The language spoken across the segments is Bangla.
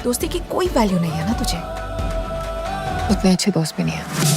दोस्ती की कोई वैल्यू नहीं है ना तुझे। उतने अच्छे दोस्त भी नहीं है।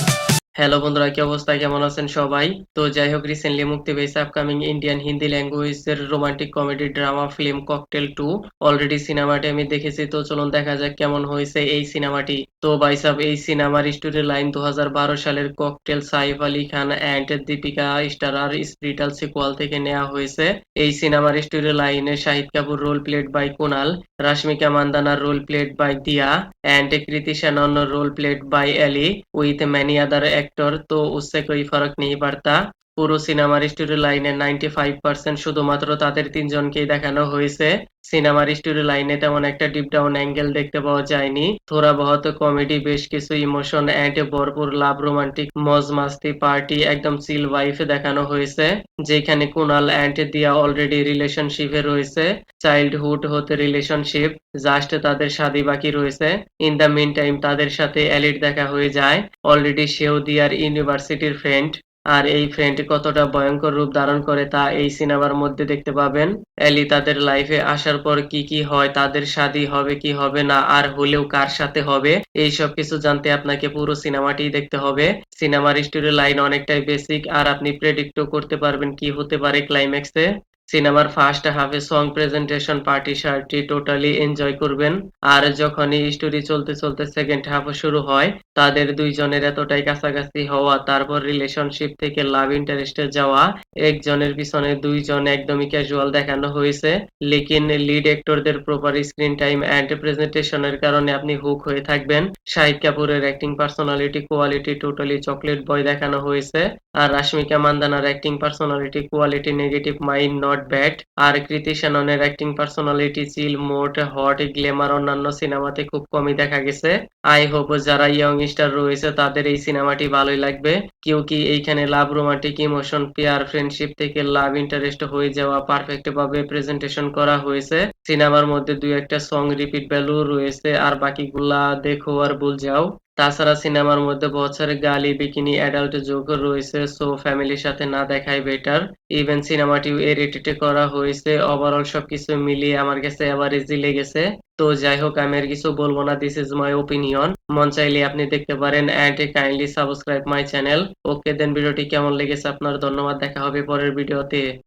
হ্যালো বন্ধুরা, কি অবস্থা? কেমন আছেন সবাই? তো যাই হোক, রিসেন্টলি মুক্তি পেয়েছে আপকামিং ইন্ডিয়ান হিন্দি ল্যাঙ্গুয়েজের romantic comedy drama film cocktail 2। Already সিনেমাটি আমি দেখেছি, তো চলুন দেখা যাক কেমন হয়েছে এই সিনেমাটি। তো ভাই সাব, এই সিনেমার স্টোরি লাইন 2012 সালের cocktail Saif Ali Khan and Deepika starrer spiritual sequel থেকে নেওয়া হয়েছে। এই সিনেমার স্টোরি লাইনে Shahid Kapoor role played by Kunal, Rashmika Mandanna role played by Dia, and Kriti Shannon role played by Ellie, with many other actors, तो उससे कोई फर्क नहीं पड़ता। পুরো সিনেমার স্টোরি লাইনের 95% শুধুমাত্র তাদের তিনজনকেই দেখানো হয়েছে। সিনেমার স্টোরি লাইনে তেমন একটা ডিপ ডাউন অ্যাঙ্গেল দেখতে পাওয়া যায়নি। থোড়া বহুত কমেডি, বেশ কিছু ইমোশন অ্যান্ড ভরপুর লাভ, রোমান্টিক মজ মাস্তি, পার্টি, একদম চিল ভাইব দেখানো হয়েছে। যেখানে কুনাল অ্যান্ড দিয়া অলরেডি রিলেশনশিপে রয়েছে, চাইল্ডহুড হতে রিলেশনশিপ, জাস্ট তাদের শাদী বাকি রয়েছে। ইন দ্য মিন টাইম তাদের সাথে এলির দেখা হয়ে যায়। অলরেডি সেও দিয়ার ইউনিভার্সিটির ফ্রেন্ড। আর এই ফ্রেন্ড কতটা ভয়ঙ্কর রূপ ধারণ করে তা এই সিনেমার মধ্যে দেখতে পাবেন। এলি তাদের লাইফে আসার পর কি কি হয়, তাদের শাদী হবে কি হবে না, আর হলেও কার সাথে হবে, এই সব কিছু জানতে আপনাকে পুরো সিনেমাটি দেখতে হবে। সিনেমার স্টোরি লাইন অনেকটাই বেসিক, আর আপনি প্রেডিক্টও করতে পারবেন কি হতে পারে ক্লাইম্যাক্সে। সিনেমার ফার্স্ট হাফে সং প্রেজেন্টেশন পার্টি সার্টি টোটালি এনজয় করবেন। আর যখনই স্টোরি চলতে চলতে সেকেন্ড হাফ শুরু হয়, তাদের দুইজনের এতটাই কাছাকাছি হওয়া, তারপর রিলেশনশিপ থেকে লাভ ইন্টারেস্টে যাওয়া, একজনের পিছনে দুইজন একদমই ক্যাজুয়াল দেখানো হয়েছে। লেকিন লিড অ্যাক্টরদের প্রপার স্ক্রিন টাইম অ্যান্ড প্রেজেন্টেশনের কারণে আপনি হুক হয়ে থাকবেন। শাহিদ কাপুরের acting personality quality totally chocolate boy দেখানো হয়েছে। আর রাশমিকা মান্দানার acting personality quality negative mind not bad. আর কৃতি শ্যাননের acting personality chill mode hot glamour অন্যান্য সিনেমাতে খুব কমই দেখা গেছে। আই হোপ যারা ইয়ং স্টার রয়েছে তাদের এই সিনেমাটি ভালোই লাগবে। কেউ কি এইখানে লাভ, রোমান্টিক ইমোশন, পেয়ার, ফ্রেন্ডশিপ থেকে লাভ ইন্টারেস্ট হয়ে যাওয়া পারফেক্ট ভাবে প্রেজেন্টেশন করা হয়েছে। সিনেমার মধ্যে দুই একটা সং রিপিট ভ্যালু রয়েছে, আর বাকিগুলা দেখো আর ভুল যাও। তাছাড়া সিনেমার মধ্যে বহুত সারে গালি, বিকিনি, অ্যাডাল্ট জোক রয়েছে, সো ফ্যামিলির সাথে না দেখাই বেটার। ইভেন সিনেমাটিও এ-রেটেড করা হয়েছে। ওভারঅল সবকিছু মিলিয়ে আমার কাছে এভারেজই লেগেছে। তো যাই হোক, আমি আর কিছু বলবো না, দিস ইজ মাই ওপিনিয়ন। মন চাইলে আপনি দেখতে পারেন, and kindly subscribe my channel. Okay then, ভিডিওটি কেমন লেগেছে আপনার? ধন্যবাদ, দেখা হবে পরের ভিডিওতে।